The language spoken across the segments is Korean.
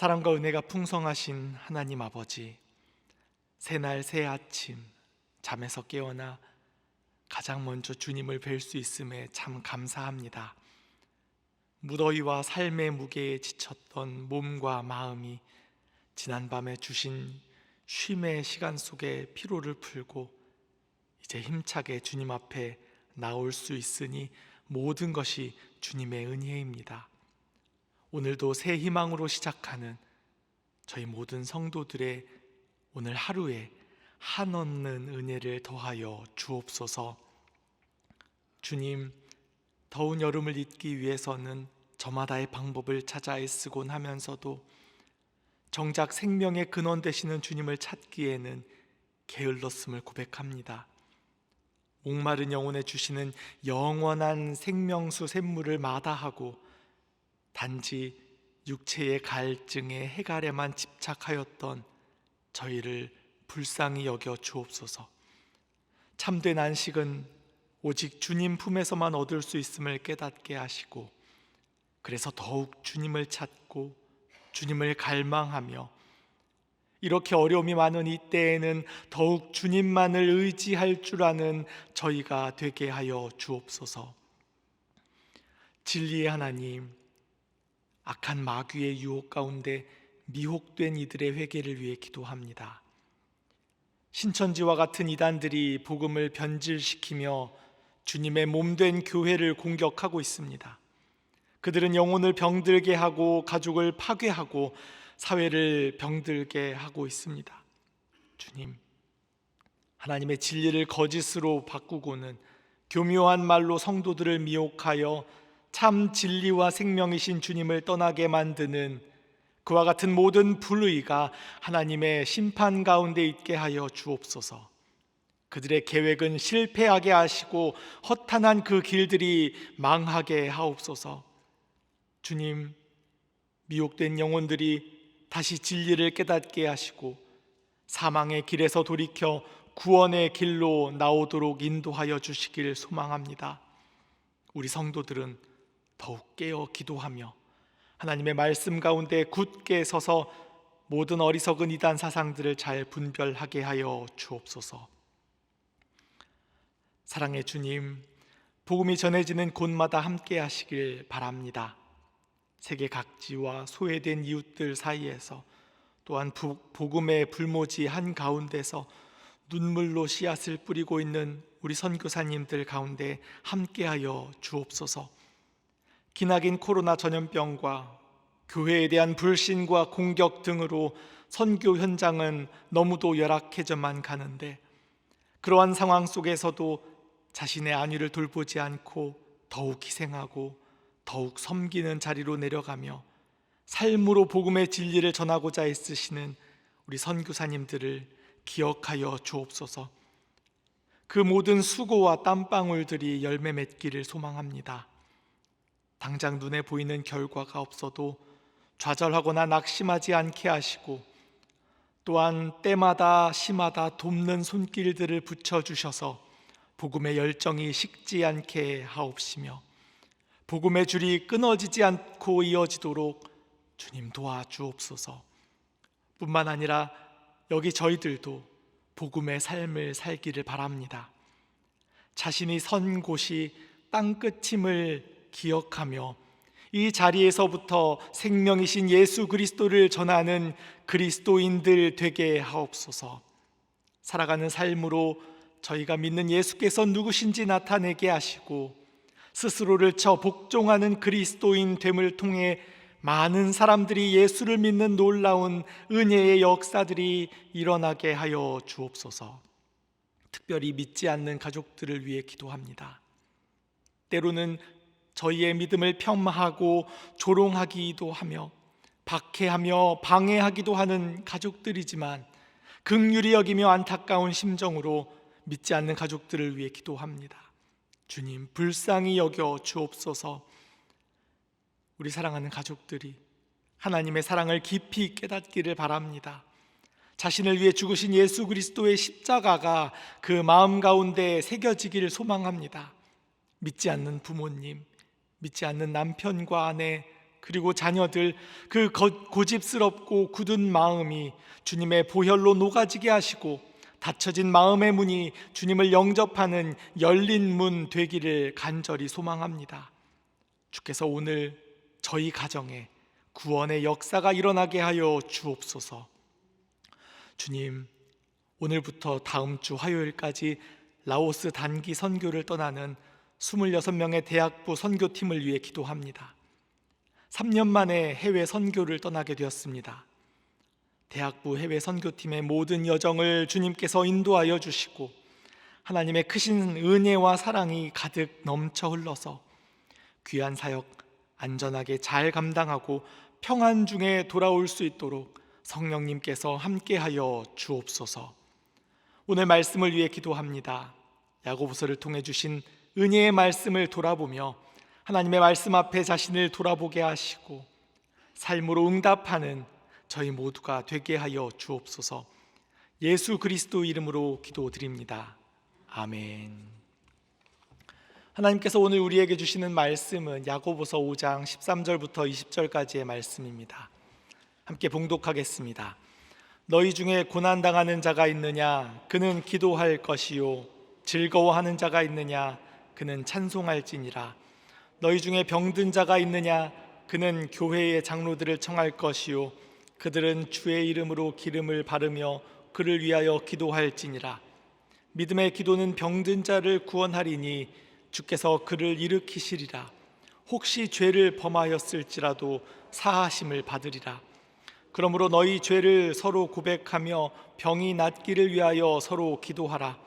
사랑과 은혜가 풍성하신 하나님 아버지, 새날 새 아침 잠에서 깨어나 가장 먼저 주님을 뵐 수 있음에 참 감사합니다. 무더위와 삶의 무게에 지쳤던 몸과 마음이 지난밤에 주신 쉼의 시간 속에 피로를 풀고 이제 힘차게 주님 앞에 나올 수 있으니 모든 것이 주님의 은혜입니다. 오늘도 새 희망으로 시작하는 저희 모든 성도들의 오늘 하루에 한없는 은혜를 더하여 주옵소서. 주님, 더운 여름을 잊기 위해서는 저마다의 방법을 찾아 애쓰곤 하면서도 정작 생명의 근원 되시는 주님을 찾기에는 게을렀음을 고백합니다. 목마른 영혼에 주시는 영원한 생명수 샘물을 마다하고 단지 육체의 갈증에 해갈에만 집착하였던 저희를 불쌍히 여겨 주옵소서. 참된 안식은 오직 주님 품에서만 얻을 수 있음을 깨닫게 하시고, 그래서 더욱 주님을 찾고 주님을 갈망하며 이렇게 어려움이 많은 이때에는 더욱 주님만을 의지할 줄 아는 저희가 되게 하여 주옵소서. 진리의 하나님, 악한 마귀의 유혹 가운데 미혹된 이들의 회개를 위해 기도합니다. 신천지와 같은 이단들이 복음을 변질시키며 주님의 몸된 교회를 공격하고 있습니다. 그들은 영혼을 병들게 하고 가족을 파괴하고 사회를 병들게 하고 있습니다. 주님, 하나님의 진리를 거짓으로 바꾸고는 교묘한 말로 성도들을 미혹하여 참 진리와 생명이신 주님을 떠나게 만드는 그와 같은 모든 불의가 하나님의 심판 가운데 있게 하여 주옵소서. 그들의 계획은 실패하게 하시고 허탄한 그 길들이 망하게 하옵소서. 주님, 미혹된 영혼들이 다시 진리를 깨닫게 하시고 사망의 길에서 돌이켜 구원의 길로 나오도록 인도하여 주시길 소망합니다. 우리 성도들은 더욱 깨어 기도하며 하나님의 말씀 가운데 굳게 서서 모든 어리석은 이단 사상들을 잘 분별하게 하여 주옵소서. 사랑의 주님, 복음이 전해지는 곳마다 함께 하시길 바랍니다. 세계 각지와 소외된 이웃들 사이에서, 또한 복음의 불모지 한가운데서 눈물로 씨앗을 뿌리고 있는 우리 선교사님들 가운데 함께하여 주옵소서. 기나긴 코로나 전염병과 교회에 대한 불신과 공격 등으로 선교 현장은 너무도 열악해져만 가는데, 그러한 상황 속에서도 자신의 안위를 돌보지 않고 더욱 희생하고 더욱 섬기는 자리로 내려가며 삶으로 복음의 진리를 전하고자 애쓰시는 우리 선교사님들을 기억하여 주옵소서. 그 모든 수고와 땀방울들이 열매 맺기를 소망합니다. 당장 눈에 보이는 결과가 없어도 좌절하거나 낙심하지 않게 하시고, 또한 때마다 시마다 돕는 손길들을 붙여주셔서 복음의 열정이 식지 않게 하옵시며 복음의 줄이 끊어지지 않고 이어지도록 주님 도와주옵소서. 뿐만 아니라 여기 저희들도 복음의 삶을 살기를 바랍니다. 자신이 선 곳이 땅끝임을 기억하며 이 자리에서부터 생명이신 예수 그리스도를 전하는 그리스도인들 되게 하옵소서. 살아가는 삶으로 저희가 믿는 예수께서 누구신지 나타내게 하시고 스스로를 쳐 복종하는 그리스도인 됨을 통해 많은 사람들이 예수를 믿는 놀라운 은혜의 역사들이 일어나게 하여 주옵소서. 특별히 믿지 않는 가족들을 위해 기도합니다. 때로는 저희의 믿음을 폄하하고 조롱하기도 하며 박해하며 방해하기도 하는 가족들이지만 긍휼히 여기며 안타까운 심정으로 믿지 않는 가족들을 위해 기도합니다. 주님, 불쌍히 여겨 주옵소서. 우리 사랑하는 가족들이 하나님의 사랑을 깊이 깨닫기를 바랍니다. 자신을 위해 죽으신 예수 그리스도의 십자가가 그 마음 가운데 새겨지기를 소망합니다. 믿지 않는 부모님, 믿지 않는 남편과 아내, 그리고 자녀들, 그 고집스럽고 굳은 마음이 주님의 보혈로 녹아지게 하시고 닫혀진 마음의 문이 주님을 영접하는 열린 문 되기를 간절히 소망합니다. 주께서 오늘 저희 가정에 구원의 역사가 일어나게 하여 주옵소서. 주님, 오늘부터 다음 주 화요일까지 라오스 단기 선교를 떠나는 26명의 대학부 선교팀을 위해 기도합니다. 3년 만에 해외 선교를 떠나게 되었습니다. 대학부 해외 선교팀의 모든 여정을 주님께서 인도하여 주시고 하나님의 크신 은혜와 사랑이 가득 넘쳐 흘러서 귀한 사역 안전하게 잘 감당하고 평안 중에 돌아올 수 있도록 성령님께서 함께하여 주옵소서. 오늘 말씀을 위해 기도합니다. 야고보서를 통해 주신 은혜의 말씀을 돌아보며 하나님의 말씀 앞에 자신을 돌아보게 하시고 삶으로 응답하는 저희 모두가 되게 하여 주옵소서. 예수 그리스도 이름으로 기도드립니다. 아멘. 하나님께서 오늘 우리에게 주시는 말씀은 야고보서 5장 13절부터 20절까지의 말씀입니다. 함께 봉독하겠습니다. 너희 중에 고난당하는 자가 있느냐? 그는 기도할 것이요. 즐거워하는 자가 있느냐? 그는 찬송할지니라. 너희 중에 병든 자가 있느냐? 그는 교회의 장로들을 청할 것이요. 그들은 주의 이름으로 기름을 바르며 그를 위하여 기도할지니라. 믿음의 기도는 병든 자를 구원하리니 주께서 그를 일으키시리라. 혹시 죄를 범하였을지라도 사하심을 받으리라. 그러므로 너희 죄를 서로 고백하며 병이 낫기를 위하여 서로 기도하라.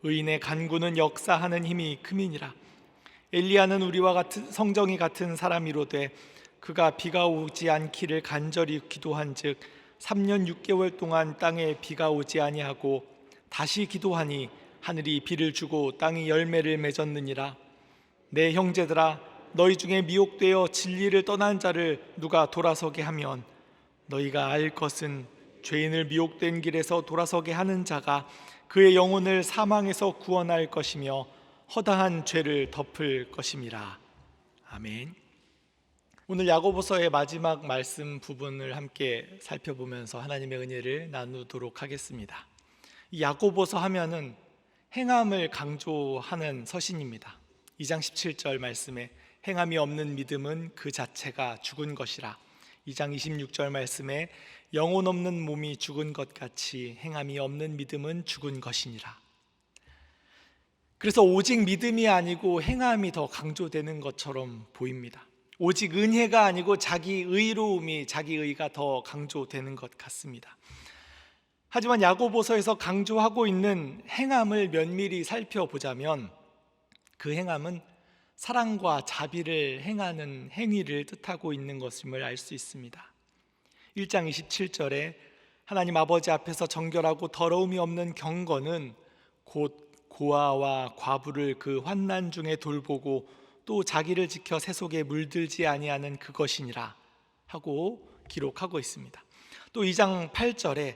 의인의 간구는 역사하는 힘이 큼이니라. 엘리야는 우리와 같은 성정이 같은 사람이로되 그가 비가 오지 않기를 간절히 기도한즉 3년 6개월 동안 땅에 비가 오지 아니하고 다시 기도하니 하늘이 비를 주고 땅이 열매를 맺었느니라. 내 형제들아, 너희 중에 미혹되어 진리를 떠난 자를 누가 돌아서게 하면 너희가 알 것은 죄인을 미혹된 길에서 돌아서게 하는 자가 그의 영혼을 사망에서 구원할 것이며 허다한 죄를 덮을 것임이라. 아멘. 오늘 야고보서의 마지막 말씀 부분을 함께 살펴보면서 하나님의 은혜를 나누도록 하겠습니다. 이 야고보서 하면은 행함을 강조하는 서신입니다. 2장 17절 말씀에 행함이 없는 믿음은 그 자체가 죽은 것이라. 2장 26절 말씀에 영혼 없는 몸이 죽은 것 같이 행함이 없는 믿음은 죽은 것이니라. 그래서 오직 믿음이 아니고 행함이 더 강조되는 것처럼 보입니다. 오직 은혜가 아니고 자기 의로움이, 자기 의가 더 강조되는 것 같습니다. 하지만 야고보서에서 강조하고 있는 행함을 면밀히 살펴보자면 그 행함은 사랑과 자비를 행하는 행위를 뜻하고 있는 것임을 알 수 있습니다. 1장 27절에 하나님 아버지 앞에서 정결하고 더러움이 없는 경건은 곧 고아와 과부를 그 환난 중에 돌보고 또 자기를 지켜 세속에 물들지 아니하는 그것이니라 하고 기록하고 있습니다. 또 2장 8절에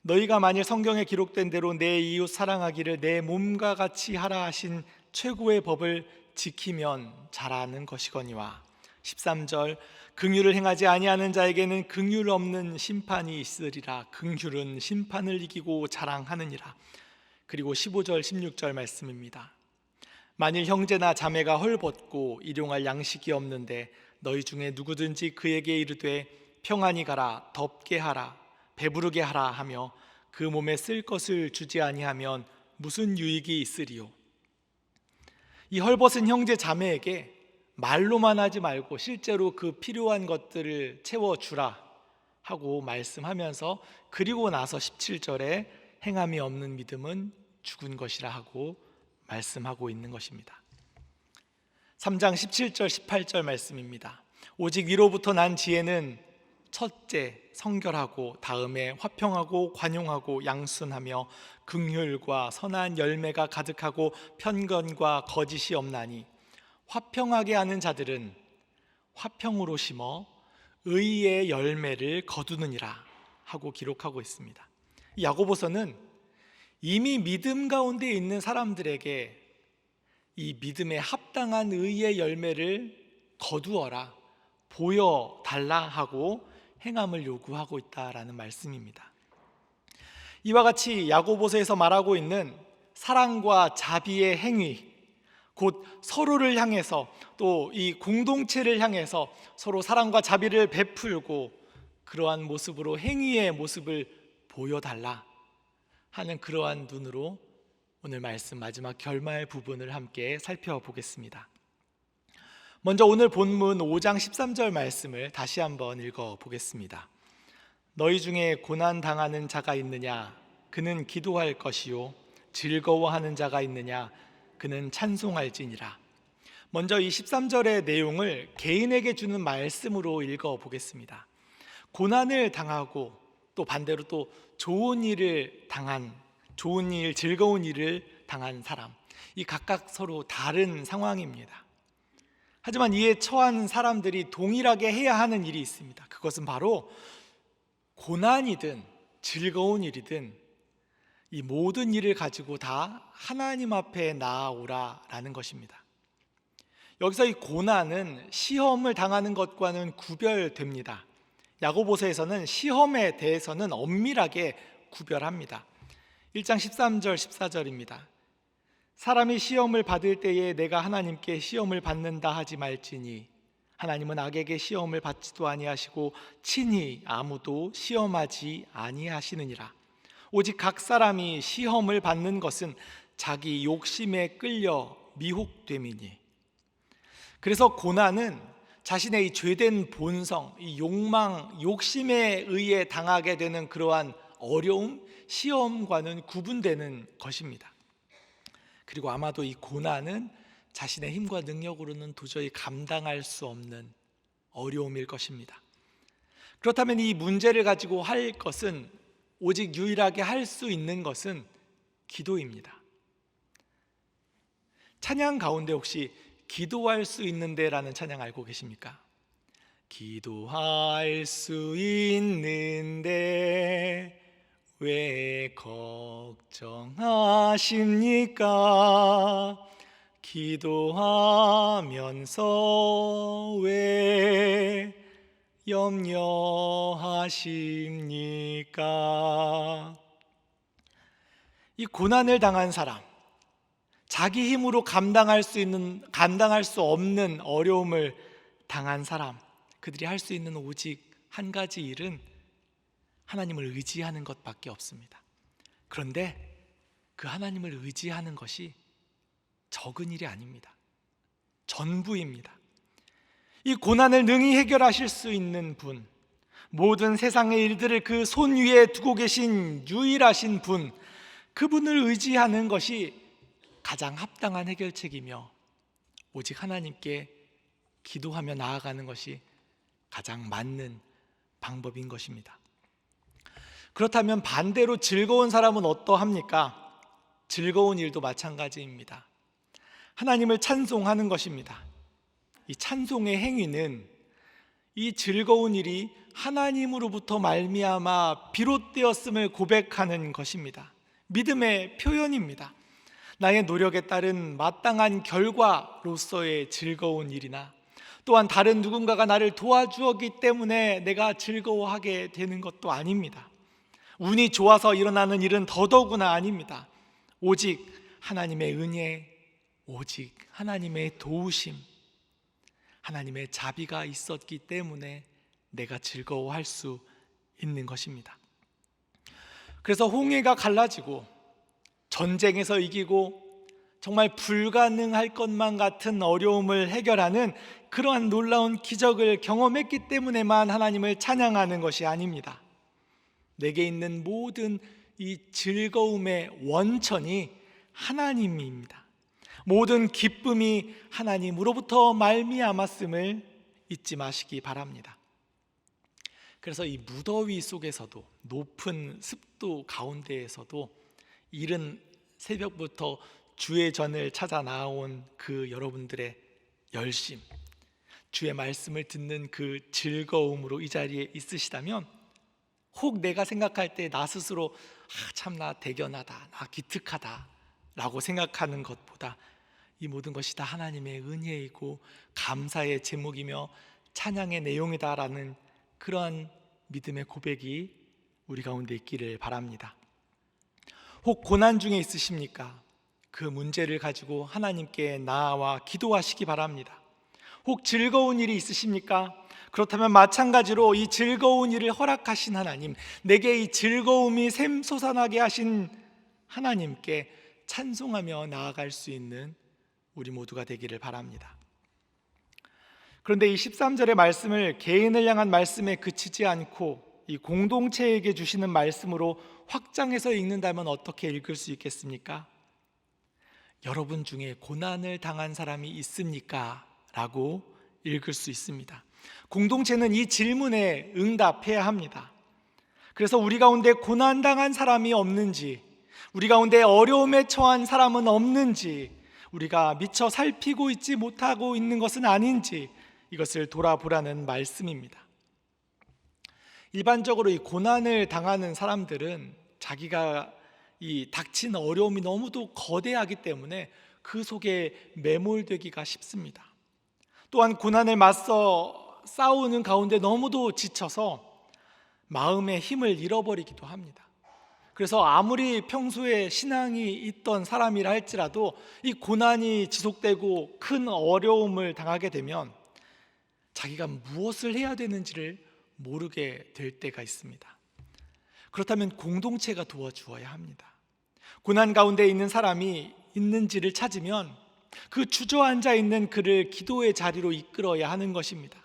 너희가 만일 성경에 기록된 대로 내 이웃 사랑하기를 내 몸과 같이 하라 하신 최고의 법을 지키면 잘하는 것이거니와. 13절 긍휼을 행하지 아니하는 자에게는 긍휼 없는 심판이 있으리라. 긍휼은 심판을 이기고 자랑하느니라. 그리고 15절 16절 말씀입니다. 만일 형제나 자매가 헐벗고 일용할 양식이 없는데 너희 중에 누구든지 그에게 이르되 평안히 가라, 덥게 하라, 배부르게 하라 하며 그 몸에 쓸 것을 주지 아니하면 무슨 유익이 있으리요. 이 헐벗은 형제 자매에게 말로만 하지 말고 실제로 그 필요한 것들을 채워주라 하고 말씀하면서 그리고 나서 17절에 행함이 없는 믿음은 죽은 것이라 하고 말씀하고 있는 것입니다. 3장 17절 18절 말씀입니다. 오직 위로부터 난 지혜는 첫째 성결하고 다음에 화평하고 관용하고 양순하며 긍휼과 선한 열매가 가득하고 편견과 거짓이 없나니 화평하게 하는 자들은 화평으로 심어 의의 열매를 거두느니라 하고 기록하고 있습니다. 야고보서는 이미 믿음 가운데 있는 사람들에게 이 믿음에 합당한 의의 열매를 거두어라, 보여달라 하고 행함을 요구하고 있다라는 말씀입니다. 이와 같이 야고보서에서 말하고 있는 사랑과 자비의 행위, 곧 서로를 향해서 또 이 공동체를 향해서 서로 사랑과 자비를 베풀고 그러한 모습으로 행위의 모습을 보여달라 하는 그러한 눈으로 오늘 말씀 마지막 결말 부분을 함께 살펴보겠습니다. 먼저 오늘 본문 5장 13절 말씀을 다시 한번 읽어보겠습니다. 너희 중에 고난당하는 자가 있느냐? 그는 기도할 것이요 즐거워하는 자가 있느냐? 그는 찬송할지니라. 먼저 이 13절의 내용을 개인에게 주는 말씀으로 읽어보겠습니다. 고난을 당하고 또 반대로 또 좋은 일, 즐거운 일을 당한 사람, 이 각각 서로 다른 상황입니다. 하지만 이에 처한 사람들이 동일하게 해야 하는 일이 있습니다. 그것은 바로 고난이든 즐거운 일이든 이 모든 일을 가지고 다 하나님 앞에 나아오라라는 것입니다. 여기서 이 고난은 시험을 당하는 것과는 구별됩니다. 야고보서에서는 시험에 대해서는 엄밀하게 구별합니다. 1장 13절 14절입니다. 사람이 시험을 받을 때에 내가 하나님께 시험을 받는다 하지 말지니 하나님은 악에게 시험을 받지도 아니하시고 친히 아무도 시험하지 아니하시느니라. 오직 각 사람이 시험을 받는 것은 자기 욕심에 끌려 미혹됨이니. 그래서 고난은 자신의 이 죄된 본성, 이 욕망, 욕심에 의해 당하게 되는 그러한 어려움, 시험과는 구분되는 것입니다. 그리고 아마도 이 고난은 자신의 힘과 능력으로는 도저히 감당할 수 없는 어려움일 것입니다. 그렇다면 이 문제를 가지고 할 것은 오직 유일하게 할 수 있는 것은 기도입니다. 찬양 가운데 혹시 기도할 수 있는데라는 찬양 알고 계십니까? 기도할 수 있는데 왜 걱정하십니까? 기도하면서 왜 염려하십니까? 이 고난을 당한 사람, 자기 힘으로 감당할 수 없는 어려움을 당한 사람, 그들이 할 수 있는 오직 한 가지 일은 하나님을 의지하는 것밖에 없습니다. 그런데 그 하나님을 의지하는 것이 적은 일이 아닙니다. 전부입니다. 이 고난을 능히 해결하실 수 있는 분, 모든 세상의 일들을 그 손 위에 두고 계신 유일하신 분, 그분을 의지하는 것이 가장 합당한 해결책이며 오직 하나님께 기도하며 나아가는 것이 가장 맞는 방법인 것입니다. 그렇다면 반대로 즐거운 사람은 어떠합니까? 즐거운 일도 마찬가지입니다. 하나님을 찬송하는 것입니다. 이 찬송의 행위는 이 즐거운 일이 하나님으로부터 말미암아 비롯되었음을 고백하는 것입니다. 믿음의 표현입니다. 나의 노력에 따른 마땅한 결과로서의 즐거운 일이나 또한 다른 누군가가 나를 도와주었기 때문에 내가 즐거워하게 되는 것도 아닙니다. 운이 좋아서 일어나는 일은 더더구나 아닙니다. 오직 하나님의 은혜, 오직 하나님의 도우심, 하나님의 자비가 있었기 때문에 내가 즐거워할 수 있는 것입니다. 그래서 홍해가 갈라지고 전쟁에서 이기고 정말 불가능할 것만 같은 어려움을 해결하는 그러한 놀라운 기적을 경험했기 때문에만 하나님을 찬양하는 것이 아닙니다. 내게 있는 모든 이 즐거움의 원천이 하나님입니다. 모든 기쁨이 하나님으로부터 말미암았음을 잊지 마시기 바랍니다. 그래서 이 무더위 속에서도, 높은 습도 가운데에서도 이른 새벽부터 주의 전을 찾아 나온 그 여러분들의 열심, 주의 말씀을 듣는 그 즐거움으로 이 자리에 있으시다면, 혹 내가 생각할 때 나 스스로 참 나 대견하다, 나 기특하다 라고 생각하는 것보다 이 모든 것이 다 하나님의 은혜이고 감사의 제목이며 찬양의 내용이다라는 그러한 믿음의 고백이 우리 가운데 있기를 바랍니다. 혹 고난 중에 있으십니까? 그 문제를 가지고 하나님께 나아와 기도하시기 바랍니다. 혹 즐거운 일이 있으십니까? 그렇다면 마찬가지로 이 즐거운 일을 허락하신 하나님, 내게 이 즐거움이 샘솟아나게 하신 하나님께 찬송하며 나아갈 수 있는 우리 모두가 되기를 바랍니다. 그런데 이 13절의 말씀을 개인을 향한 말씀에 그치지 않고 이 공동체에게 주시는 말씀으로 확장해서 읽는다면 어떻게 읽을 수 있겠습니까? 여러분 중에 고난을 당한 사람이 있습니까? 라고 읽을 수 있습니다. 공동체는 이 질문에 응답해야 합니다. 그래서 우리 가운데 고난당한 사람이 없는지, 우리 가운데 어려움에 처한 사람은 없는지, 우리가 미처 살피고 있지 못하고 있는 것은 아닌지 이것을 돌아보라는 말씀입니다. 일반적으로 이 고난을 당하는 사람들은 자기가 이 닥친 어려움이 너무도 거대하기 때문에 그 속에 매몰되기가 쉽습니다. 또한 고난을 맞서 싸우는 가운데 너무도 지쳐서 마음의 힘을 잃어버리기도 합니다. 그래서 아무리 평소에 신앙이 있던 사람이라 할지라도 이 고난이 지속되고 큰 어려움을 당하게 되면 자기가 무엇을 해야 되는지를 모르게 될 때가 있습니다. 그렇다면 공동체가 도와주어야 합니다. 고난 가운데 있는 사람이 있는지를 찾으면 그 주저앉아 있는 그를 기도의 자리로 이끌어야 하는 것입니다.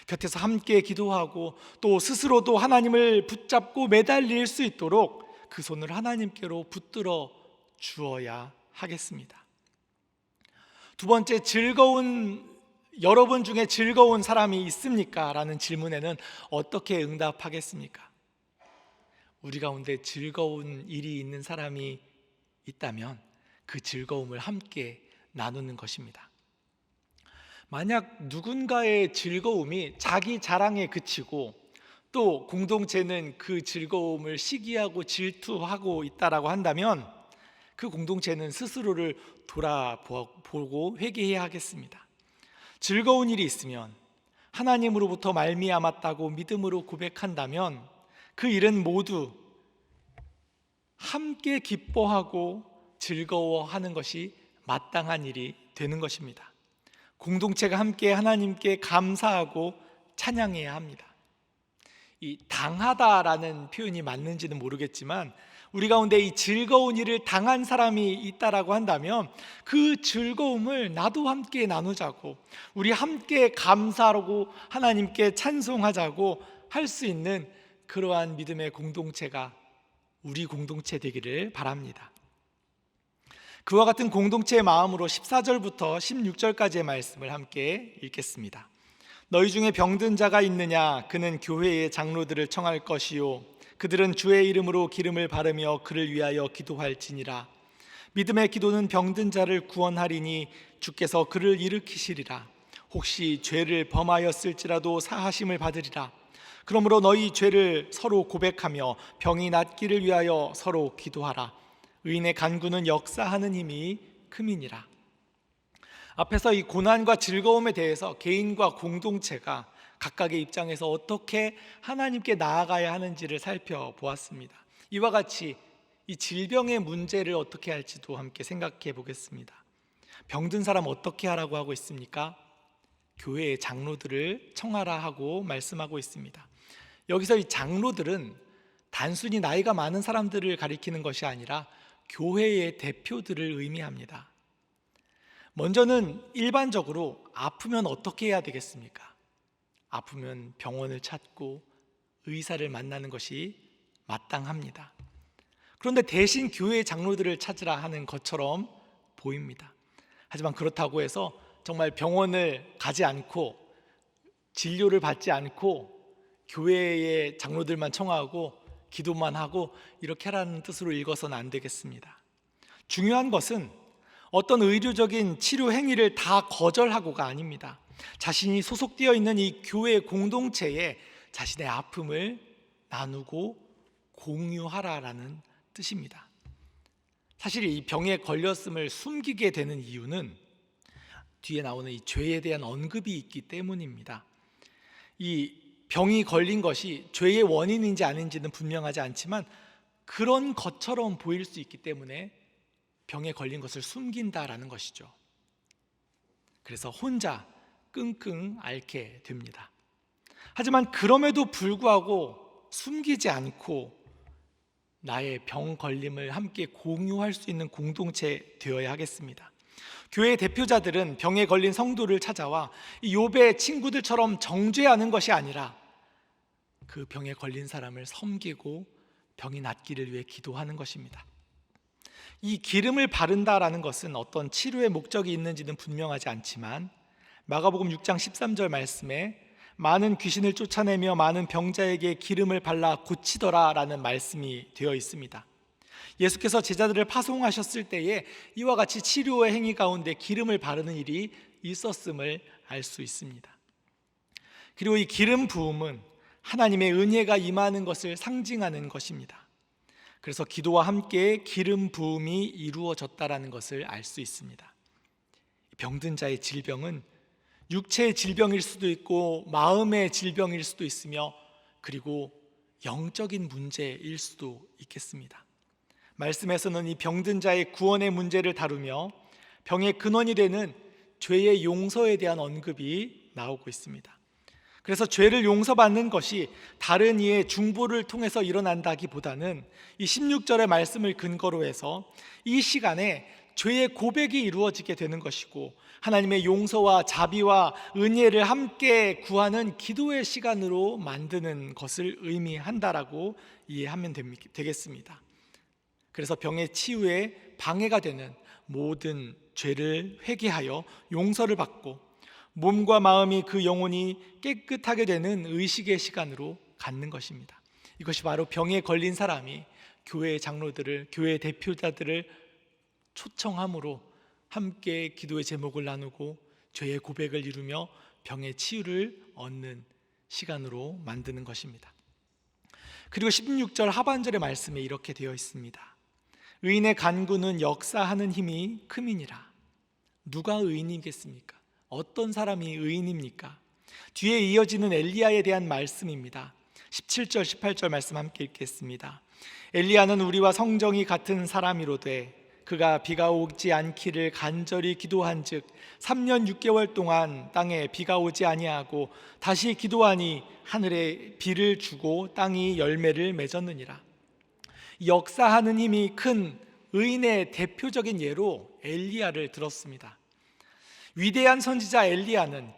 곁에서 함께 기도하고 또 스스로도 하나님을 붙잡고 매달릴 수 있도록 그 손을 하나님께로 붙들어 주어야 하겠습니다. 두 번째, 여러분 중에 즐거운 사람이 있습니까? 라는 질문에는 어떻게 응답하겠습니까? 우리 가운데 즐거운 일이 있는 사람이 있다면 그 즐거움을 함께 나누는 것입니다. 만약 누군가의 즐거움이 자기 자랑에 그치고 또 공동체는 그 즐거움을 시기하고 질투하고 있다라고 한다면 그 공동체는 스스로를 돌아보고 회개해야 하겠습니다. 즐거운 일이 있으면 하나님으로부터 말미암았다고 믿음으로 고백한다면 그 일은 모두 함께 기뻐하고 즐거워하는 것이 마땅한 일이 되는 것입니다. 공동체가 함께 하나님께 감사하고 찬양해야 합니다. 이 당하다라는 표현이 맞는지는 모르겠지만 우리 가운데 이 즐거운 일을 당한 사람이 있다라고 한다면 그 즐거움을 나도 함께 나누자고, 우리 함께 감사하고 하나님께 찬송하자고 할 수 있는 그러한 믿음의 공동체가 우리 공동체 되기를 바랍니다. 그와 같은 공동체의 마음으로 14절부터 16절까지의 말씀을 함께 읽겠습니다. 너희 중에 병든 자가 있느냐? 그는 교회의 장로들을 청할 것이요 그들은 주의 이름으로 기름을 바르며 그를 위하여 기도할지니라. 믿음의 기도는 병든 자를 구원하리니 주께서 그를 일으키시리라. 혹시 죄를 범하였을지라도 사하심을 받으리라. 그러므로 너희 죄를 서로 고백하며 병이 낫기를 위하여 서로 기도하라. 의인의 간구는 역사하는 힘이 큼이니라. 앞에서 이 고난과 즐거움에 대해서 개인과 공동체가 각각의 입장에서 어떻게 하나님께 나아가야 하는지를 살펴보았습니다. 이와 같이 이 질병의 문제를 어떻게 할지도 함께 생각해 보겠습니다. 병든 사람 어떻게 하라고 하고 있습니까? 교회의 장로들을 청하라 하고 말씀하고 있습니다. 여기서 이 장로들은 단순히 나이가 많은 사람들을 가리키는 것이 아니라 교회의 대표들을 의미합니다. 먼저는 일반적으로 아프면 어떻게 해야 되겠습니까? 아프면 병원을 찾고 의사를 만나는 것이 마땅합니다. 그런데 대신 교회의 장로들을 찾으라 하는 것처럼 보입니다. 하지만 그렇다고 해서 정말 병원을 가지 않고 진료를 받지 않고 교회의 장로들만 청하고 기도만 하고 이렇게 하라는 뜻으로 읽어서는 안 되겠습니다. 중요한 것은 어떤 의료적인 치료 행위를 다 거절하고가 아닙니다. 자신이 소속되어 있는 이 교회 공동체에 자신의 아픔을 나누고 공유하라라는 뜻입니다. 사실 이 병에 걸렸음을 숨기게 되는 이유는 뒤에 나오는 이 죄에 대한 언급이 있기 때문입니다. 이 병이 걸린 것이 죄의 원인인지 아닌지는 분명하지 않지만 그런 것처럼 보일 수 있기 때문에 병에 걸린 것을 숨긴다라는 것이죠. 그래서 혼자 끙끙 앓게 됩니다. 하지만 그럼에도 불구하고 숨기지 않고 나의 병 걸림을 함께 공유할 수 있는 공동체 되어야 하겠습니다. 교회 대표자들은 병에 걸린 성도를 찾아와 욥의 친구들처럼 정죄하는 것이 아니라 그 병에 걸린 사람을 섬기고 병이 낫기를 위해 기도하는 것입니다. 이 기름을 바른다라는 것은 어떤 치료의 목적이 있는지는 분명하지 않지만 마가복음 6장 13절 말씀에 많은 귀신을 쫓아내며 많은 병자에게 기름을 발라 고치더라 라는 말씀이 되어 있습니다. 예수께서 제자들을 파송하셨을 때에 이와 같이 치료의 행위 가운데 기름을 바르는 일이 있었음을 알 수 있습니다. 그리고 이 기름 부음은 하나님의 은혜가 임하는 것을 상징하는 것입니다. 그래서 기도와 함께 기름 부음이 이루어졌다라는 것을 알 수 있습니다. 병든 자의 질병은 육체의 질병일 수도 있고 마음의 질병일 수도 있으며 그리고 영적인 문제일 수도 있겠습니다. 말씀에서는 이 병든 자의 구원의 문제를 다루며 병의 근원이 되는 죄의 용서에 대한 언급이 나오고 있습니다. 그래서 죄를 용서받는 것이 다른 이의 중보를 통해서 일어난다기보다는 이 16절의 말씀을 근거로 해서 이 시간에 죄의 고백이 이루어지게 되는 것이고 하나님의 용서와 자비와 은혜를 함께 구하는 기도의 시간으로 만드는 것을 의미한다라고 이해하면 되겠습니다. 그래서 병의 치유에 방해가 되는 모든 죄를 회개하여 용서를 받고 몸과 마음이 그 영혼이 깨끗하게 되는 의식의 시간으로 갖는 것입니다. 이것이 바로 병에 걸린 사람이 교회 장로들을, 교회 대표자들을 초청함으로 함께 기도의 제목을 나누고 죄의 고백을 이루며 병의 치유를 얻는 시간으로 만드는 것입니다. 그리고 16절 하반절의 말씀에 이렇게 되어 있습니다. 의인의 간구는 역사하는 힘이 크미니라. 누가 의인이겠습니까? 어떤 사람이 의인입니까? 뒤에 이어지는 엘리야에 대한 말씀입니다. 17절 18절 말씀 함께 읽겠습니다. 엘리야는 우리와 성정이 같은 사람이로되 그가 비가 오지 않기를 간절히 기도한즉 3년 6개월 동안 땅에 비가 오지 아니하고 다시 기도하니 하늘에 비를 주고 땅이 열매를 맺었느니라. 역사하는 힘이 큰 의인의 대표적인 예로 엘리야를 들었습니다. 위대한 선지자 엘리야는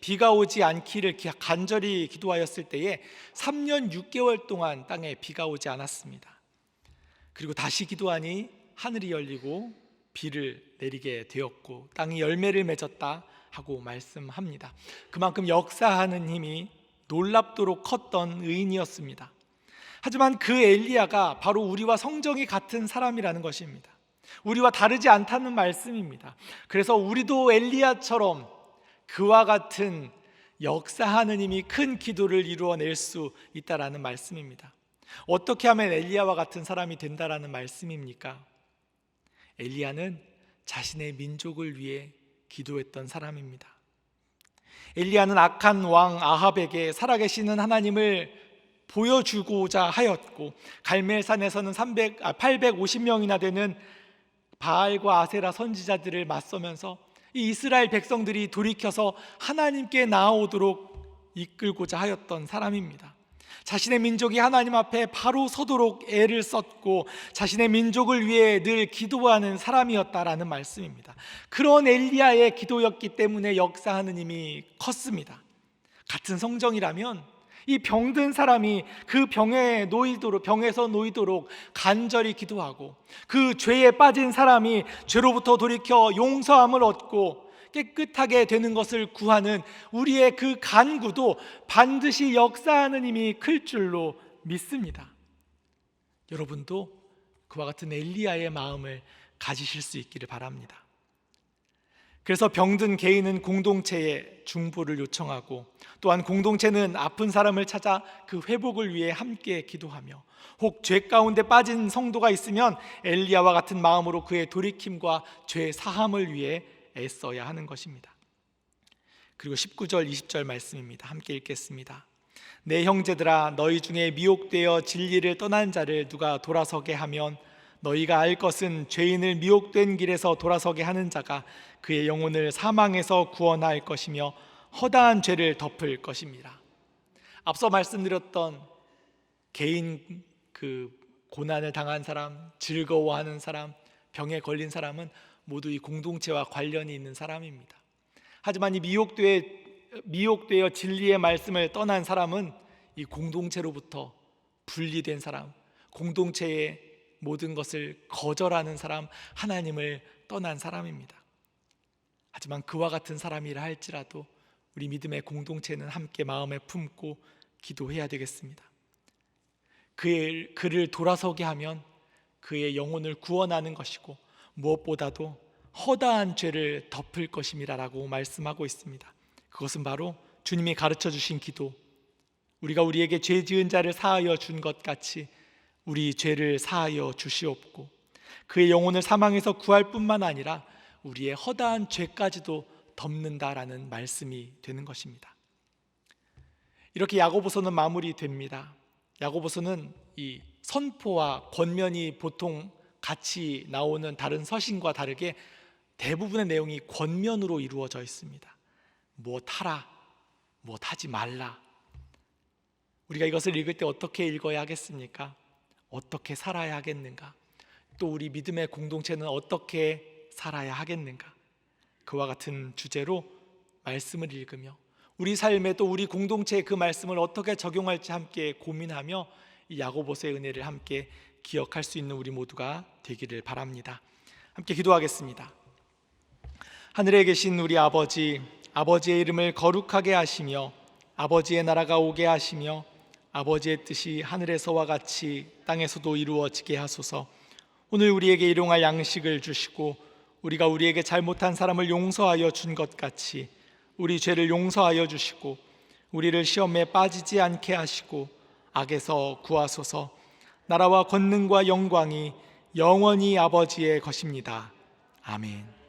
비가 오지 않기를 간절히 기도하였을 때에 3년 6개월 동안 땅에 비가 오지 않았습니다. 그리고 다시 기도하니 하늘이 열리고 비를 내리게 되었고 땅이 열매를 맺었다 하고 말씀합니다. 그만큼 역사하는 힘이 놀랍도록 컸던 의인이었습니다. 하지만 그 엘리야가 바로 우리와 성정이 같은 사람이라는 것입니다. 우리와 다르지 않다는 말씀입니다. 그래서 우리도 엘리야처럼 그와 같은 역사하는 힘이 큰 기도를 이루어낼 수 있다라는 말씀입니다. 어떻게 하면 엘리야와 같은 사람이 된다라는 말씀입니까? 엘리야는 자신의 민족을 위해 기도했던 사람입니다. 엘리야는 악한 왕 아합에게 살아계시는 하나님을 보여주고자 하였고 갈멜산에서는 850명이나 되는 바알과 아세라 선지자들을 맞서면서 이 이스라엘 백성들이 돌이켜서 하나님께 나아오도록 이끌고자 하였던 사람입니다. 자신의 민족이 하나님 앞에 바로 서도록 애를 썼고 자신의 민족을 위해 늘 기도하는 사람이었다라는 말씀입니다. 그런 엘리야의 기도였기 때문에 역사하는 힘이 컸습니다. 같은 성정이라면 이 병든 사람이 그 병에서 놓이도록 간절히 기도하고 그 죄에 빠진 사람이 죄로부터 돌이켜 용서함을 얻고 깨끗하게 되는 것을 구하는 우리의 그 간구도 반드시 역사하는 힘이 클 줄로 믿습니다. 여러분도 그와 같은 엘리야의 마음을 가지실 수 있기를 바랍니다. 그래서 병든 개인은 공동체에 중보를 요청하고 또한 공동체는 아픈 사람을 찾아 그 회복을 위해 함께 기도하며 혹 죄 가운데 빠진 성도가 있으면 엘리야와 같은 마음으로 그의 돌이킴과 죄 사함을 위해 애써야 하는 것입니다. 그리고 19절 20절 말씀입니다. 함께 읽겠습니다. 내 형제들아, 너희 중에 미혹되어 진리를 떠난 자를 누가 돌아서게 하면 너희가 알 것은 죄인을 미혹된 길에서 돌아서게 하는 자가 그의 영혼을 사망에서 구원할 것이며 허다한 죄를 덮을 것입니다. 앞서 말씀드렸던 개인 고난을 당한 사람, 즐거워하는 사람, 병에 걸린 사람은 모두 이 공동체와 관련이 있는 사람입니다. 하지만 이 미혹되어 진리의 말씀을 떠난 사람은 이 공동체로부터 분리된 사람, 공동체의 모든 것을 거절하는 사람, 하나님을 떠난 사람입니다. 하지만 그와 같은 사람이라 할지라도 우리 믿음의 공동체는 함께 마음에 품고 기도해야 되겠습니다. 그를 돌아서게 하면 그의 영혼을 구원하는 것이고 무엇보다도 허다한 죄를 덮을 것임이라고 말씀하고 있습니다. 그것은 바로 주님이 가르쳐 주신 기도, 우리가 우리에게 죄 지은 자를 사하여 준 것 같이 우리 죄를 사하여 주시옵고 그의 영혼을 사망에서 구할 뿐만 아니라 우리의 허다한 죄까지도 덮는다라는 말씀이 되는 것입니다. 이렇게 야고보서는 마무리됩니다. 야고보서는 이 선포와 권면이 보통 같이 나오는 다른 서신과 다르게 대부분의 내용이 권면으로 이루어져 있습니다. 무엇하라, 무엇하지 말라. 우리가 이것을 읽을 때 어떻게 읽어야 하겠습니까? 어떻게 살아야 하겠는가? 또 우리 믿음의 공동체는 어떻게 살아야 하겠는가? 그와 같은 주제로 말씀을 읽으며 우리 삶에 또 우리 공동체에 그 말씀을 어떻게 적용할지 함께 고민하며 이 야고보서의 은혜를 함께 기억할 수 있는 우리 모두가 되기를 바랍니다. 함께 기도하겠습니다. 하늘에 계신 우리 아버지, 아버지의 이름을 거룩하게 하시며 아버지의 나라가 오게 하시며 아버지의 뜻이 하늘에서와 같이 땅에서도 이루어지게 하소서. 오늘 우리에게 일용할 양식을 주시고 우리가 우리에게 잘못한 사람을 용서하여 준 것 같이 우리 죄를 용서하여 주시고 우리를 시험에 빠지지 않게 하시고 악에서 구하소서. 나라와 권능과 영광이 영원히 아버지의 것입니다. 아멘.